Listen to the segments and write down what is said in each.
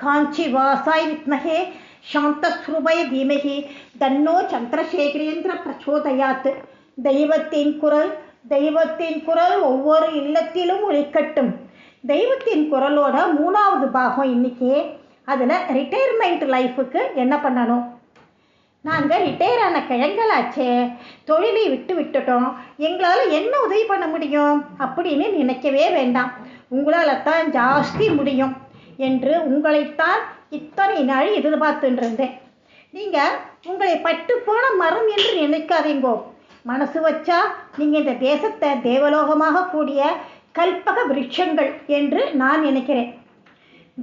காஞ்சி வாசாய் வித்மஹே சாந்தஸ்வரூபாய தீமஹி தன்னோ சந்திரசேகரேந்திர பிரச்சோதயாத். தெய்வத்தின் குரல் ஒவ்வொரு இல்லத்திலும் ஒலிக்கட்டும். தெய்வத்தின் குரலோட 3வது பாகம் இன்னைக்கு. அதில் ரிட்டையர்மெண்ட் லைஃபுக்கு என்ன பண்ணணும்? நாங்கள் ரிட்டையர் ஆன கிழங்களாச்சே, தொழிலை விட்டுட்டோம், எங்களால் என்ன உதவி பண்ண முடியும் அப்படின்னு நினைக்கவே வேண்டாம். உங்களால் தான் ஜாஸ்தி முடியும் என்று உங்களைத்தான் இத்தனை நாள் எதிர்பார்த்துட்டு இருந்தேன். நீங்கள் உங்களை பட்டு போன மரம் என்று நினைக்காதீங்கோ. மனசு வச்சா நீங்கள் இந்த தேசத்தை தேவலோகமாக கூடிய கல்பக விருட்சங்கள் என்று நான் நினைக்கிறேன்.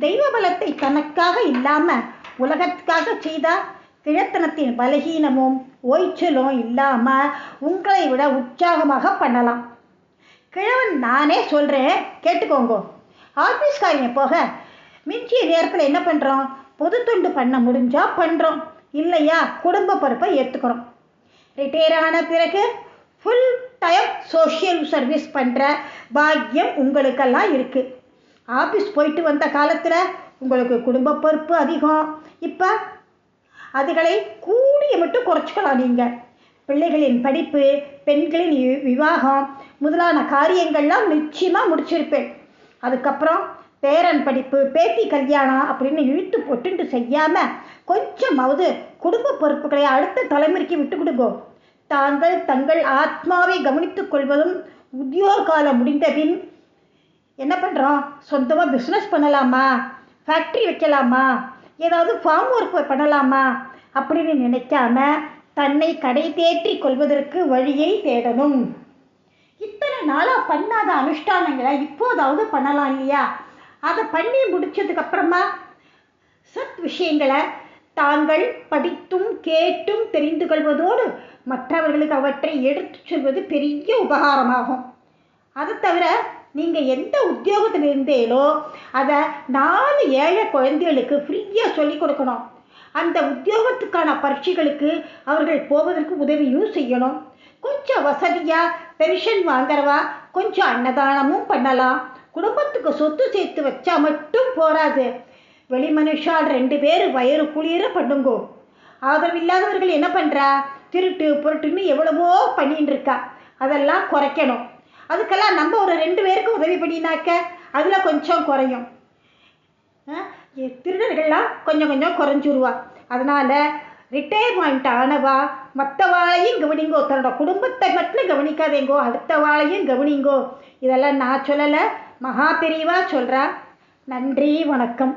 தெய்வ பலத்தை தனக்காக இல்லாமல் உலகத்துக்காக செய்தால் கிழத்தனத்தின் பலகீனமும் ஓய்ச்சலும் இல்லாமல் உங்களை விட உற்சாகமாக பண்ணலாம். கிழவன் நானே சொல்கிறேன், கேட்டுக்கோங்க. ஆஃபீஸ்காரிங்க போக மிஞ்சிய நேரத்தில் என்ன பண்ணுறோம்? பொது தொண்டு பண்ண முடிஞ்சால் பண்ணுறோம், இல்லையா குடும்ப பொறுப்பை ஏற்றுக்கிறோம். ரிட்டையர் ஆன பிறகு ஃபுல் டைம் சோஷியல் சர்வீஸ் பண்ணுற பாக்கியம் உங்களுக்கெல்லாம் இருக்குது. ஆஃபீஸ் போயிட்டு வந்த காலத்தில் உங்களுக்கு குடும்ப பொறுப்பு அதிகம். இப்போ அதுகளை கூடிய மட்டும் குறைச்சிக்கலாம். நீங்கள் பிள்ளைகளின் படிப்பு, பெண்களின் விவாகம் முதலான காரியங்கள்லாம் நிச்சயமாக முடிச்சிருப்பேன். அதுக்கப்புறம் பேரன் படிப்பு, பேத்தி கல்யாணம் அப்படின்னு இழுத்து போட்டுட்டு செய்யாமல் கொஞ்சமாவது குடும்ப பொறுப்புகளை அடுத்த தலைமுறைக்கு விட்டு கொடுங்கோ. தங்கள் ஆத்மாவை கவனித்துக் கொள்வதும் உத்தியோக காலம் முடிந்த பின் என்ன பண்ணுறோம்? சொந்தமாக பிஸ்னஸ் பண்ணலாமா, ஃபேக்ட்ரி வைக்கலாமா, ஏதாவது ஃபார்ம் ஒர்க் பண்ணலாமா அப்படின்னு நினைக்காம தன்னை கடை தேற்றி கொள்வதற்கு வழியை தேடணும். இத்தனை நாளாக பண்ணாத அனுஷ்டானங்களை இப்போதாவது பண்ணலாம் இல்லையா? அதை பண்ணி முடிச்சதுக்கப்புறமா சத் விஷயங்களை தாங்கள் படித்தும் கேட்டும் தெரிந்து கொள்வதோடு மற்றவர்களுக்கு அவற்றை எடுத்து சொல்வது பெரிய உபகாரமாகும். அதை தவிர நீங்கள் எந்த உத்தியோகத்தில் இருந்தேலோ அதை 4 ஏழை குழந்தைகளுக்கு ஃப்ரீயாக சொல்லிக் கொடுக்கணும். அந்த உத்தியோகத்துக்கான பரீட்சைகளுக்கு அவர்கள் போவதற்கு உதவியும் செய்யணும். கொஞ்சம் வசதியாக பென்ஷன் வாங்குறவா கொஞ்சம் அன்னதானமும் பண்ணலாம். குடும்பத்துக்கு சொத்து சேர்த்து வச்சா மட்டும் போராது, வெளி மனுஷால் 2 பேர் வயிறு குளிர பண்ணுங்கோ. ஆதரவில்லாதவர்கள் என்ன பண்ணுறா? திருட்டு பொருட்டுன்னு எவ்வளவோ பண்ணின்னு இருக்கா. அதெல்லாம் குறைக்கணும். அதுக்கெல்லாம் நம்ம ஒரு 2 பேருக்கு உதவி பண்ணினாக்க அதில் கொஞ்சம் குறையும். திருடர்கள்லாம் கொஞ்சம் குறைஞ்சிருவா. அதனால் ரிட்டையர்மெண்ட் ஆனவா மற்றவாளையும் கவனிங்கோ. தன்னோட குடும்பத்தை மட்டும் கவனிக்காதேங்கோ, அடுத்த வாழையும் கவனிங்கோ. இதெல்லாம் நான் சொல்லலை, மகா பெரியவா சொல்கிறா. நன்றி, வணக்கம்.